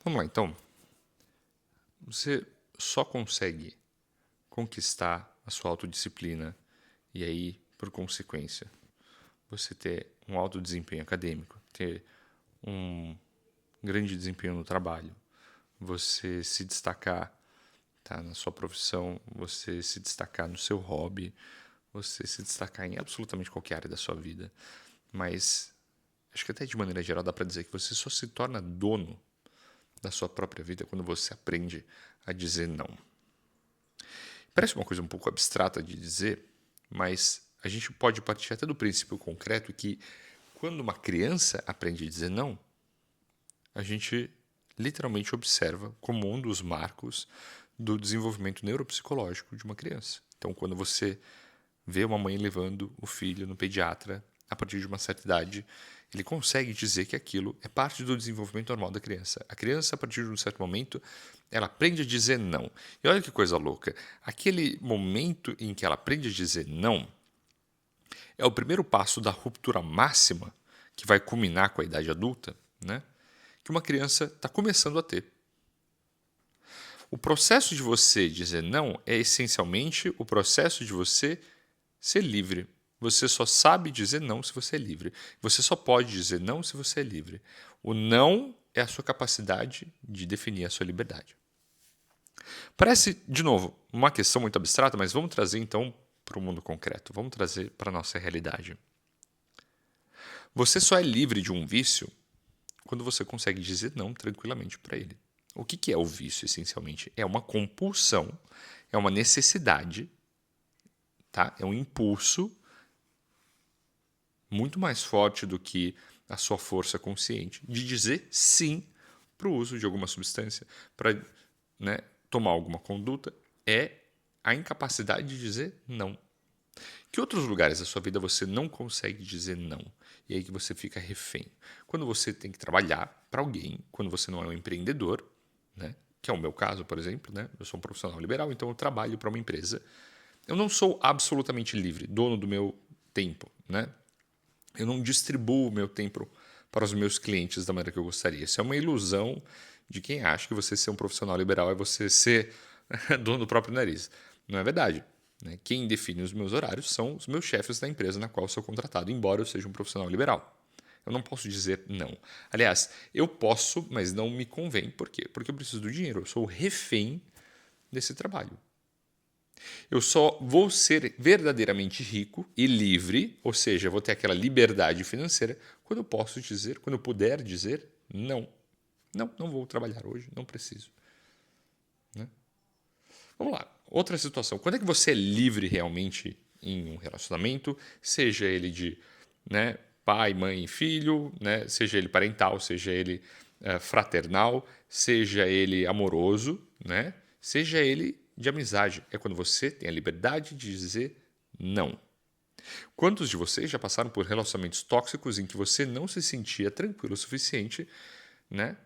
Vamos lá, então. Você só consegue conquistar a sua autodisciplina e aí, por consequência, você ter um alto desempenho acadêmico, ter um grande desempenho no trabalho, você se destacar, tá, na sua profissão, você se destacar no seu hobby, você se destacar em absolutamente qualquer área da sua vida. Mas acho que até de maneira geral dá para dizer que você só se torna dono da sua própria vida quando você aprende a dizer não. Parece uma coisa um pouco abstrata de dizer, mas a gente pode partir até do princípio concreto que quando uma criança aprende a dizer não, a gente literalmente observa como um dos marcos do desenvolvimento neuropsicológico de uma criança. Então, quando você vê uma mãe levando o filho no pediatra a partir de uma certa idade, ele consegue dizer que aquilo é parte do desenvolvimento normal da criança. A criança, a partir de um certo momento, ela aprende a dizer não. E olha que coisa louca. Aquele momento em que ela aprende a dizer não é o primeiro passo da ruptura máxima, que vai culminar com a idade adulta, né? Que uma criança está começando a ter. O processo de você dizer não é essencialmente o processo de você ser livre. Você só sabe dizer não se você é livre. Você só pode dizer não se você é livre. O não é a sua capacidade de definir a sua liberdade. Parece, de novo, uma questão muito abstrata, mas vamos trazer então para o mundo concreto. Vamos trazer para a nossa realidade. Você só é livre de um vício quando você consegue dizer não tranquilamente para ele. O que é o vício, essencialmente? É uma compulsão, é uma necessidade, tá? É um impulso muito mais forte do que a sua força consciente de dizer sim para o uso de alguma substância, para, né, tomar alguma conduta, é a incapacidade de dizer não. Que outros lugares da sua vida você não consegue dizer não? E aí que você fica refém. Quando você tem que trabalhar para alguém, quando você não é um empreendedor, né? Que é o meu caso, por exemplo, né? Eu sou um profissional liberal, então eu trabalho para uma empresa. Eu não sou absolutamente livre, dono do meu tempo, né? Eu não distribuo o meu tempo para os meus clientes da maneira que eu gostaria. Isso é uma ilusão de quem acha que você ser um profissional liberal é você ser dono do próprio nariz. Não é verdade. Né? Quem define os meus horários são os meus chefes da empresa na qual eu sou contratado, embora eu seja um profissional liberal. Eu não posso dizer não. Aliás, eu posso, mas não me convém. Por quê? Porque eu preciso do dinheiro. Eu sou refém desse trabalho. Eu só vou ser verdadeiramente rico e livre, ou seja, vou ter aquela liberdade financeira, quando eu posso dizer, quando eu puder dizer não. Não, não vou trabalhar hoje, não preciso. Né? Vamos lá, outra situação. Quando é que você é livre realmente em um relacionamento, seja ele de, né, pai, mãe e filho, né, seja ele parental, seja ele fraternal, seja ele amoroso, né, seja ele de amizade? É quando você tem a liberdade de dizer não. Quantos de vocês já passaram por relacionamentos tóxicos em que você não se sentia tranquilo o suficiente, né,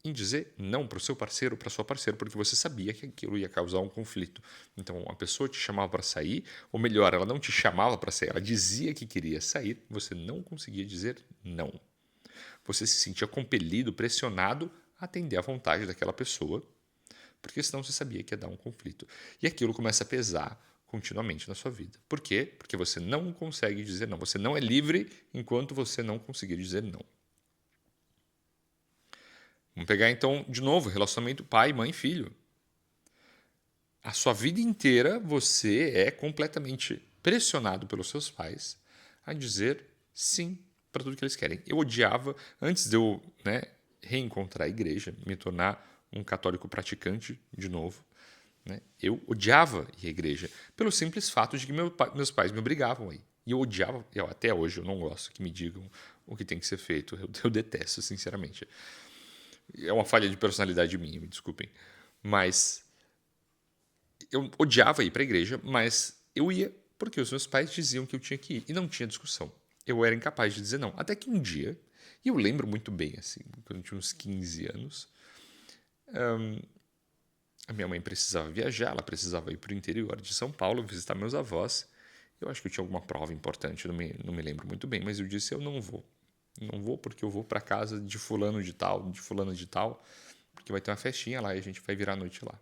em dizer não para o seu parceiro, para sua parceira, porque você sabia que aquilo ia causar um conflito. Então, a pessoa te chamava para sair, ou melhor, ela não te chamava para sair, ela dizia que queria sair, você não conseguia dizer não. Você se sentia compelido, pressionado a atender à vontade daquela pessoa, porque senão você sabia que ia dar um conflito. E aquilo começa a pesar continuamente na sua vida. Por quê? Porque você não consegue dizer não. Você não é livre enquanto você não conseguir dizer não. Vamos pegar então, de novo, relacionamento pai, mãe, filho. A sua vida inteira você é completamente pressionado pelos seus pais a dizer sim para tudo que eles querem. Eu odiava, antes de eu, né, reencontrar a igreja, me tornar um católico praticante de novo, né, eu odiava ir à igreja pelo simples fato de que meus pais me obrigavam a ir. E eu odiava, até hoje eu não gosto que me digam o que tem que ser feito. Eu detesto, sinceramente. É uma falha de personalidade minha, me desculpem. Mas eu odiava ir para a igreja, mas eu ia porque os meus pais diziam que eu tinha que ir. E não tinha discussão. Eu era incapaz de dizer não. Até que um dia, e eu lembro muito bem, assim, quando eu tinha uns 15 anos, a minha mãe precisava viajar, ela precisava ir para o interior de São Paulo visitar meus avós. Eu acho que eu tinha alguma prova importante, não me lembro muito bem, mas eu disse: eu não vou. Não vou porque eu vou para casa de fulano de tal, porque vai ter uma festinha lá e a gente vai virar a noite lá.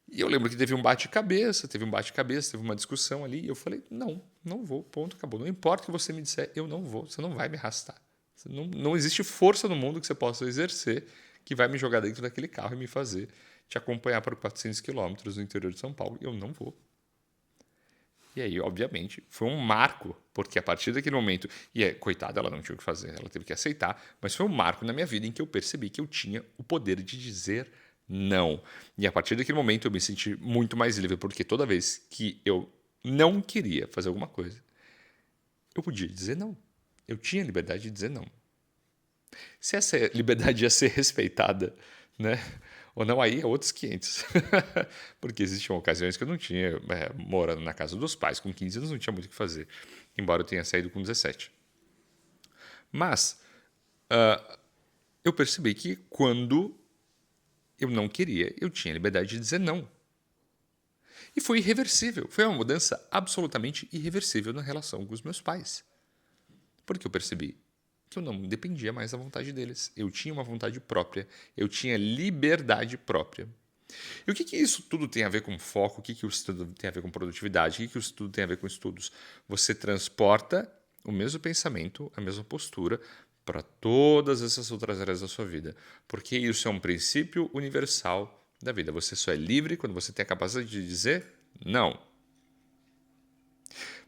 E eu lembro que teve um bate-cabeça, teve uma discussão ali, e eu falei, não vou, ponto, acabou. Não importa o que você me disser, eu não vou, você não vai me arrastar. Não existe força no mundo que você possa exercer que vai me jogar dentro daquele carro e me fazer te acompanhar por 400 quilômetros no interior de São Paulo. Eu não vou. E aí, obviamente, foi um marco, porque a partir daquele momento, coitada, ela não tinha o que fazer, ela teve que aceitar, mas foi um marco na minha vida em que eu percebi que eu tinha o poder de dizer não. E a partir daquele momento eu me senti muito mais livre, porque toda vez que eu não queria fazer alguma coisa, eu podia dizer não. Eu tinha liberdade de dizer não. Se essa liberdade ia ser respeitada, né? Ou não, aí é outros 500. Porque existiam ocasiões que eu não tinha, morando na casa dos pais, com 15 anos não tinha muito o que fazer, embora eu tenha saído com 17. Mas eu percebi que quando eu não queria, eu tinha liberdade de dizer não. E foi irreversível. Foi uma mudança absolutamente irreversível na relação com os meus pais. Porque eu percebi que eu não dependia mais da vontade deles. Eu tinha uma vontade própria. Eu tinha liberdade própria. E o que isso tudo tem a ver com foco? O que isso tudo tem a ver com produtividade? O que isso tudo tem a ver com estudos? Você transporta o mesmo pensamento, a mesma postura para todas essas outras áreas da sua vida. Porque isso é um princípio universal da vida. Você só é livre quando você tem a capacidade de dizer não.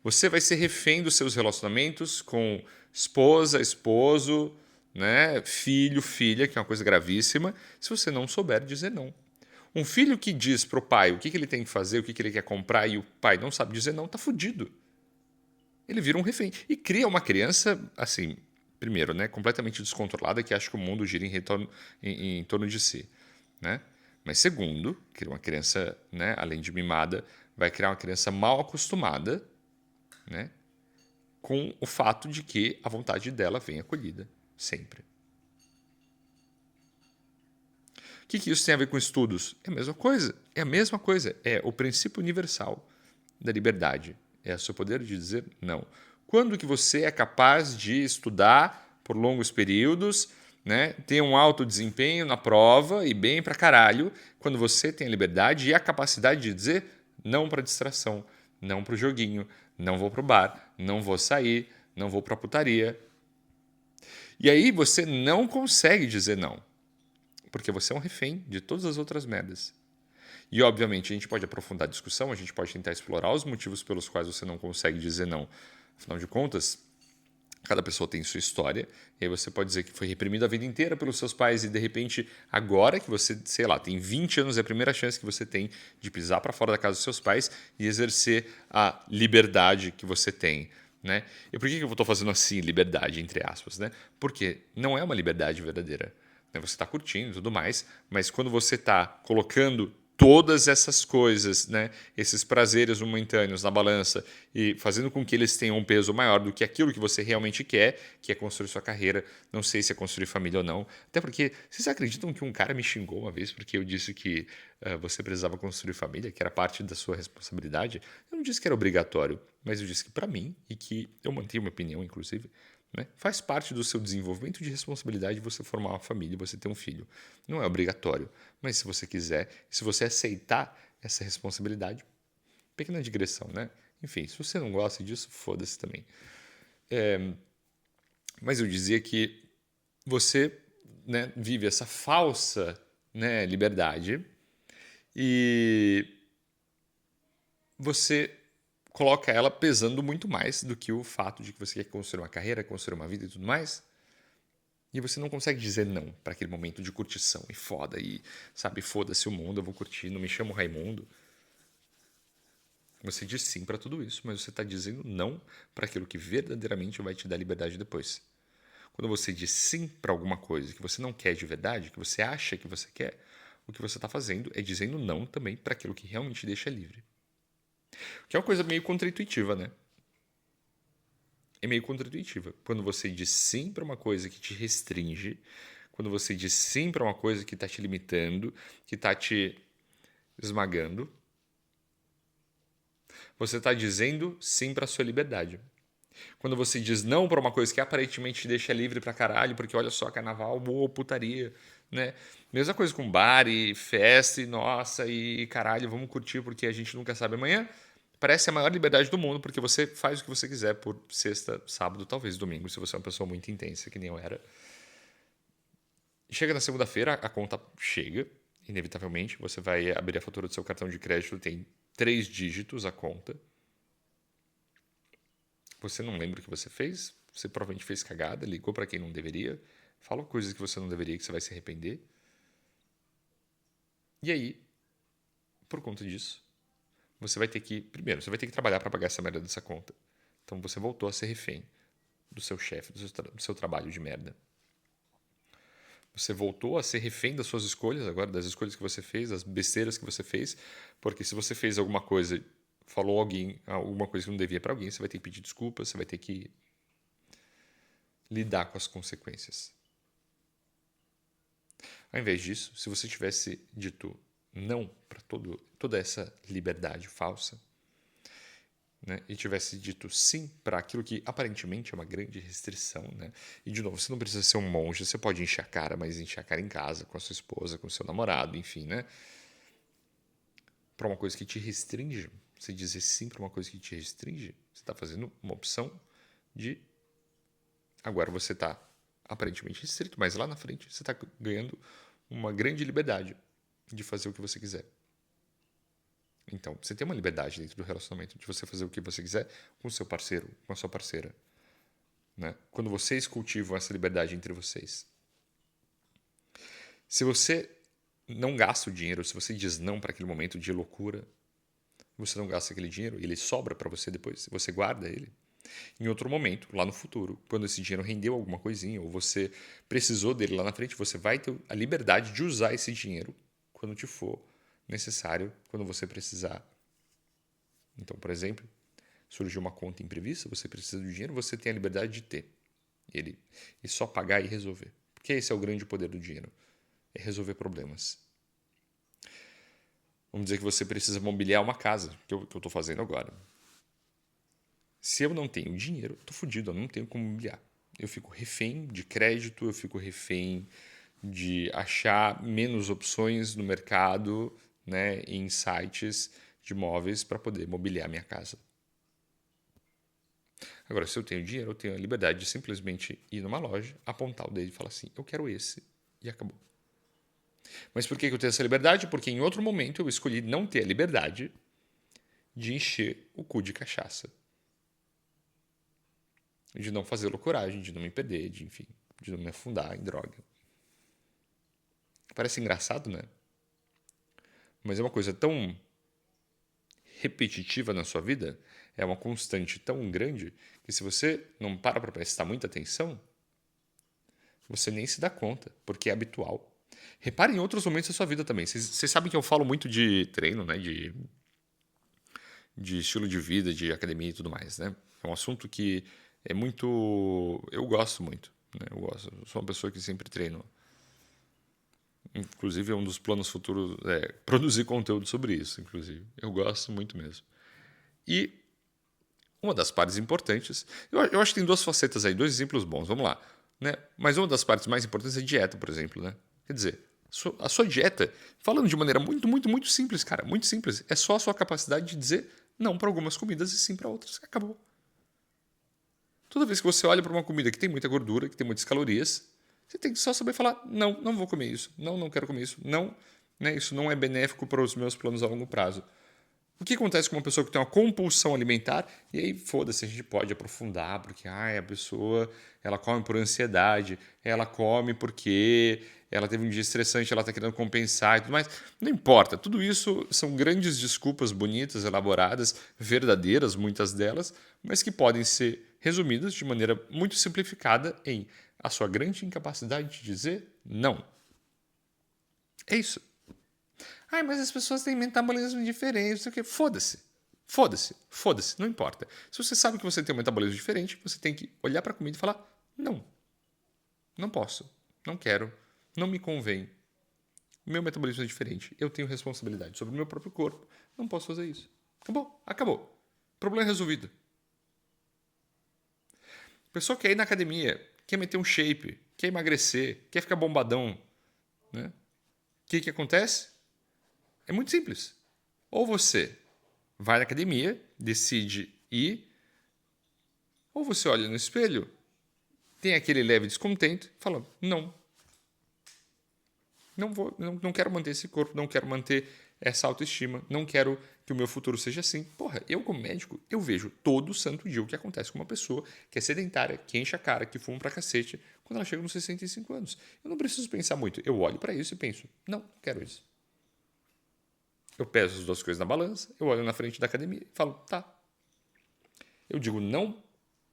Você vai ser refém dos seus relacionamentos com esposa, esposo, né, filho, filha, que é uma coisa gravíssima, se você não souber dizer não. Um filho que diz para o pai o que ele tem que fazer, o que ele quer comprar, e o pai não sabe dizer não, está fudido. Ele vira um refém. E cria uma criança, assim, primeiro, né, completamente descontrolada, que acha que o mundo gira em torno de si. Né? Mas segundo, cria uma criança, né, além de mimada, vai criar uma criança mal acostumada, né, com o fato de que a vontade dela vem acolhida, sempre. O que isso tem a ver com estudos? É a mesma coisa. É a mesma coisa. É o princípio universal da liberdade. É o seu poder de dizer não. Quando que você é capaz de estudar por longos períodos, né, ter um alto desempenho na prova e bem pra caralho, quando você tem a liberdade e a capacidade de dizer não para distração, não para o joguinho, não vou pro bar, não vou sair, não vou pra putaria. E aí você não consegue dizer não. Porque você é um refém de todas as outras merdas. E, obviamente, a gente pode aprofundar a discussão, a gente pode tentar explorar os motivos pelos quais você não consegue dizer não. Afinal de contas, cada pessoa tem sua história, e aí você pode dizer que foi reprimido a vida inteira pelos seus pais e, de repente, agora que você, sei lá, tem 20 anos, é a primeira chance que você tem de pisar para fora da casa dos seus pais e exercer a liberdade que você tem. Né? E por que eu estou fazendo assim, liberdade, entre aspas? Né? Porque não é uma liberdade verdadeira. Você está curtindo e tudo mais, mas quando você está colocando todas essas coisas, né, esses prazeres momentâneos na balança e fazendo com que eles tenham um peso maior do que aquilo que você realmente quer, que é construir sua carreira, não sei se é construir família ou não, até porque vocês acreditam que um cara me xingou uma vez porque eu disse que você precisava construir família, que era parte da sua responsabilidade? Eu não disse que era obrigatório, mas eu disse que para mim, e que eu mantenho minha opinião, inclusive, né? Faz parte do seu desenvolvimento de responsabilidade você formar uma família, você ter um filho. Não é obrigatório, mas se você quiser, se você aceitar essa responsabilidade, pequena digressão, né? Enfim, se você não gosta disso, foda-se também. Mas eu dizia que você, né, vive essa falsa, né, liberdade e você coloca ela pesando muito mais do que o fato de que você quer construir uma carreira, construir uma vida e tudo mais. E você não consegue dizer não para aquele momento de curtição e foda e, sabe, foda-se o mundo, eu vou curtir, não me chamo Raimundo. Você diz sim para tudo isso, mas você está dizendo não para aquilo que verdadeiramente vai te dar liberdade depois. Quando você diz sim para alguma coisa que você não quer de verdade, que você acha que você quer, o que você está fazendo é dizendo não também para aquilo que realmente te deixa livre. Que é uma coisa meio contra-intuitiva, né? É meio contra-intuitiva. Quando você diz sim para uma coisa que te restringe, quando você diz sim para uma coisa que está te limitando, que está te esmagando, você está dizendo sim para a sua liberdade. Quando você diz não para uma coisa que aparentemente te deixa livre pra caralho, porque olha só, carnaval, boa putaria, né? Mesma coisa com bar e festa e nossa, e caralho, vamos curtir porque a gente nunca sabe amanhã. Parece a maior liberdade do mundo, porque você faz o que você quiser por sexta, sábado, talvez domingo, se você é uma pessoa muito intensa, que nem eu era. Chega na segunda-feira, a conta chega, inevitavelmente. Você vai abrir a fatura do seu cartão de crédito, tem 3 dígitos a conta. Você não lembra o que você fez, você provavelmente fez cagada, ligou para quem não deveria, falou coisas que você não deveria, que você vai se arrepender. E aí, por conta disso, você vai ter que, primeiro, você vai ter que trabalhar para pagar essa merda dessa conta. Então você voltou a ser refém do seu chefe, do seu trabalho de merda. Você voltou a ser refém das suas escolhas agora, das escolhas que você fez, das besteiras que você fez, porque se você fez alguma coisa, falou alguma coisa que não devia para alguém, você vai ter que pedir desculpas, você vai ter que lidar com as consequências. Ao invés disso, se você tivesse dito não para toda essa liberdade falsa, né, e tivesse dito sim para aquilo que aparentemente é uma grande restrição, né? E de novo, você não precisa ser um monge, você pode encher a cara, mas encher a cara em casa, com a sua esposa, com o seu namorado, enfim, né? Para uma coisa que te restringe, você dizer sim para uma coisa que te restringe, você está fazendo uma opção de agora você está aparentemente restrito, mas lá na frente você está ganhando uma grande liberdade de fazer o que você quiser. Então, você tem uma liberdade dentro do relacionamento de você fazer o que você quiser com o seu parceiro, com a sua parceira. Né? Quando vocês cultivam essa liberdade entre vocês. Se você não gasta o dinheiro, se você diz não para aquele momento de loucura, você não gasta aquele dinheiro e ele sobra para você depois, você guarda ele. Em outro momento, lá no futuro, quando esse dinheiro rendeu alguma coisinha ou você precisou dele lá na frente, você vai ter a liberdade de usar esse dinheiro quando te for necessário, quando você precisar. Então, por exemplo, surgiu uma conta imprevista, você precisa do dinheiro, você tem a liberdade de ter ele e só pagar e resolver. Porque esse é o grande poder do dinheiro, é resolver problemas. Vamos dizer que você precisa mobiliar uma casa, que eu estou fazendo agora. Se eu não tenho dinheiro, estou fodido, eu não tenho como mobiliar. Eu fico refém de crédito, eu fico refém de achar menos opções no mercado, né, em sites de imóveis para poder mobiliar minha casa. Agora, se eu tenho dinheiro, eu tenho a liberdade de simplesmente ir numa loja, apontar o dedo e falar assim, eu quero esse, e acabou. Mas por que eu tenho essa liberdade? Porque em outro momento eu escolhi não ter a liberdade de encher o cu de cachaça. De não fazer loucuragem, de não me perder, enfim, de não me afundar em droga. Parece engraçado, né? Mas é uma coisa tão repetitiva na sua vida, é uma constante tão grande, que se você não para prestar muita atenção, você nem se dá conta, porque é habitual. Repare em outros momentos da sua vida também. Vocês sabem que eu falo muito de treino, né? De estilo de vida, de academia e tudo mais, né? É um assunto que é muito... Eu gosto muito. Né? Eu sou uma pessoa que sempre treino. Inclusive, é um dos planos futuros é produzir conteúdo sobre isso, inclusive. Eu gosto muito mesmo. E uma das partes importantes... Eu acho que tem 2 facetas aí, 2 exemplos bons. Vamos lá. Né? Mas uma das partes mais importantes é a dieta, por exemplo, né? Quer dizer, a sua dieta, falando de maneira muito, muito, muito simples, cara, muito simples, é só a sua capacidade de dizer não para algumas comidas e sim para outras. Acabou. Toda vez que você olha para uma comida que tem muita gordura, que tem muitas calorias, você tem que só saber falar, não, não vou comer isso, não, não quero comer isso, não, né, isso não é benéfico para os meus planos a longo prazo. O que acontece com uma pessoa que tem uma compulsão alimentar? E aí, foda-se, a gente pode aprofundar, porque a pessoa ela come por ansiedade, ela come porque ela teve um dia estressante, ela está querendo compensar e tudo mais. Não importa, tudo isso são grandes desculpas bonitas, elaboradas, verdadeiras, muitas delas, mas que podem ser resumidas de maneira muito simplificada em a sua grande incapacidade de dizer não. É isso. Ai, mas as pessoas têm metabolismo diferente, não sei o quê. Foda-se. Foda-se. Foda-se. Não importa. Se você sabe que você tem um metabolismo diferente, você tem que olhar para a comida e falar: não. Não posso. Não quero. Não me convém. Meu metabolismo é diferente. Eu tenho responsabilidade sobre o meu próprio corpo. Não posso fazer isso. Acabou. Acabou. Problema resolvido. Pessoa quer ir na academia, quer meter um shape, quer emagrecer, quer ficar bombadão. né? O que acontece? É muito simples. Ou você vai na academia, decide ir, ou você olha no espelho, tem aquele leve descontento e fala, não quero manter esse corpo, não quero manter essa autoestima, não quero que o meu futuro seja assim. Porra, eu como médico, eu vejo todo santo dia o que acontece com uma pessoa que é sedentária, que enche a cara, que fuma pra cacete, quando ela chega nos 65 anos. Eu não preciso pensar muito. Eu olho para isso e penso, não quero isso. Eu peso as duas coisas na balança, eu olho na frente da academia e falo, tá. Eu digo não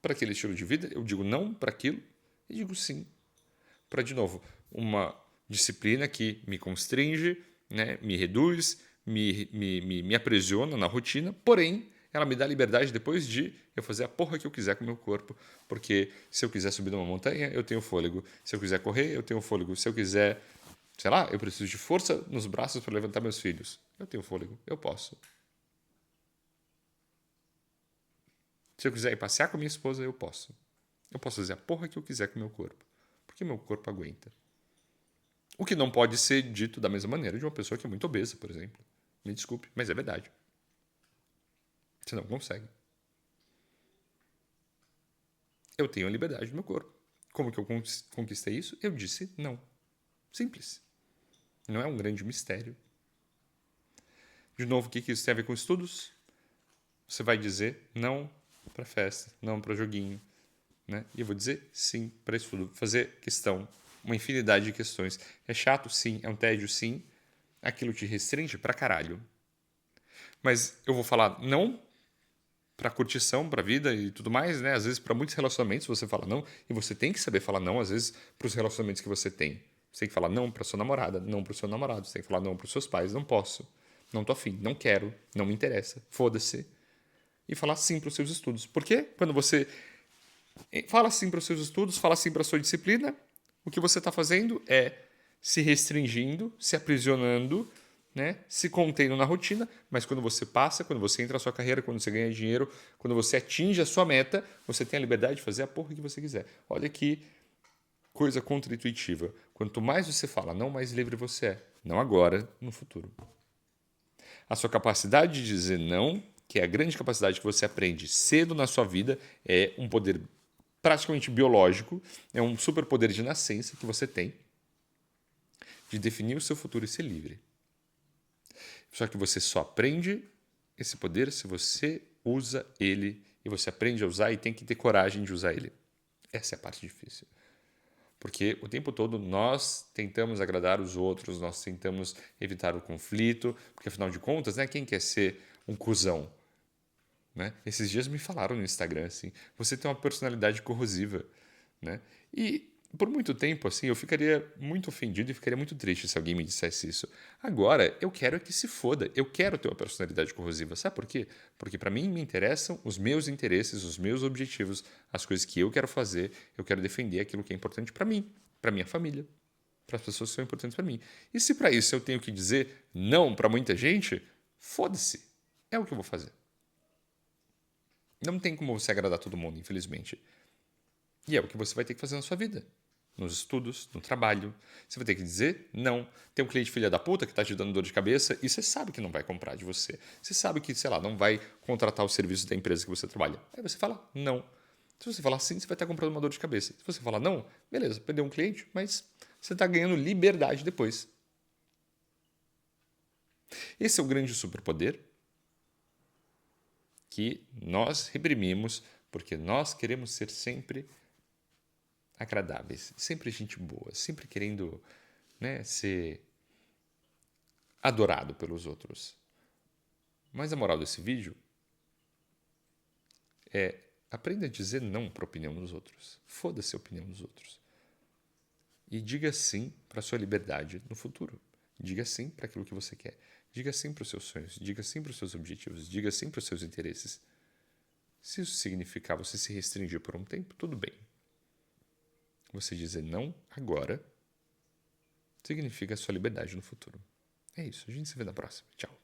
para aquele estilo de vida, eu digo não para aquilo e digo sim para, de novo, uma disciplina que me constringe, né, me reduz, me aprisiona na rotina, porém, ela me dá liberdade depois de eu fazer a porra que eu quiser com o meu corpo, porque se eu quiser subir numa montanha, eu tenho fôlego. Se eu quiser correr, eu tenho fôlego. Se eu quiser, sei lá, eu preciso de força nos braços para levantar meus filhos. Eu tenho fôlego, eu posso. Se eu quiser ir passear com a minha esposa, eu posso. Eu posso fazer a porra que eu quiser com o meu corpo, porque meu corpo aguenta. O que não pode ser dito da mesma maneira de uma pessoa que é muito obesa, por exemplo. Me desculpe, mas é verdade. Você não consegue. Eu tenho a liberdade do meu corpo. Como que eu conquistei isso? Eu disse não. Simples. Não é um grande mistério. De novo, o que isso tem a ver com estudos? Você vai dizer não para festa, não para joguinho, né? E eu vou dizer sim para estudo. Fazer questão, uma infinidade de questões. É chato? Sim. É um tédio? Sim. Aquilo te restringe pra caralho. Mas eu vou falar não para curtição, para vida e tudo mais, né? Às vezes para muitos relacionamentos você fala não e você tem que saber falar não às vezes para os relacionamentos que você tem. Você tem que falar não para sua namorada, não para o seu namorado, você tem que falar não para os seus pais, não posso, não tô afim, não quero, não me interessa, foda-se. E falar sim para os seus estudos. Porque quando você fala sim para os seus estudos, fala sim para a sua disciplina, o que você está fazendo é se restringindo, se aprisionando, né? Se contendo na rotina, mas quando você passa, quando você entra na sua carreira, quando você ganha dinheiro, quando você atinge a sua meta, você tem a liberdade de fazer a porra que você quiser. Olha que coisa contra-intuitiva. Quanto mais você fala não, mais livre você é. Não agora, no futuro. A sua capacidade de dizer não, que é a grande capacidade que você aprende cedo na sua vida, é um poder praticamente biológico, é um superpoder de nascença que você tem de definir o seu futuro e ser livre. Só que você só aprende esse poder se você usa ele e você aprende a usar e tem que ter coragem de usar ele. Essa é a parte difícil. Porque o tempo todo nós tentamos agradar os outros, nós tentamos evitar o conflito, porque afinal de contas, né, quem quer ser um cuzão? Né? Esses dias me falaram no Instagram assim, você tem uma personalidade corrosiva, né? E por muito tempo assim, eu ficaria muito ofendido e ficaria muito triste se alguém me dissesse isso. Agora, eu quero que se foda. Eu quero ter uma personalidade corrosiva. Sabe por quê? Porque para mim me interessam os meus interesses, os meus objetivos, as coisas que eu quero fazer. Eu quero defender aquilo que é importante para mim, para minha família, para as pessoas que são importantes para mim. E se para isso eu tenho que dizer não para muita gente, foda-se. É o que eu vou fazer. Não tem como você agradar todo mundo, infelizmente. E é o que você vai ter que fazer na sua vida. Nos estudos, no trabalho. Você vai ter que dizer não. Tem um cliente filha da puta que está te dando dor de cabeça e você sabe que não vai comprar de você. Você sabe que, sei lá, não vai contratar os serviços da empresa que você trabalha. Aí você fala não. Se você falar sim, você vai estar comprando uma dor de cabeça. Se você falar não, beleza, perdeu um cliente, mas você está ganhando liberdade depois. Esse é o grande superpoder que nós reprimimos porque nós queremos ser sempre agradáveis, sempre gente boa, sempre querendo, né, ser adorado pelos outros. Mas a moral desse vídeo é aprenda a dizer não para a opinião dos outros. Foda-se a opinião dos outros. E diga sim para a sua liberdade no futuro. Diga sim para aquilo que você quer. Diga sim para os seus sonhos. Diga sim para os seus objetivos. Diga sim para os seus interesses. Se isso significar você se restringir por um tempo, tudo bem. Você dizer não agora significa a sua liberdade no futuro. É isso. A gente se vê na próxima. Tchau.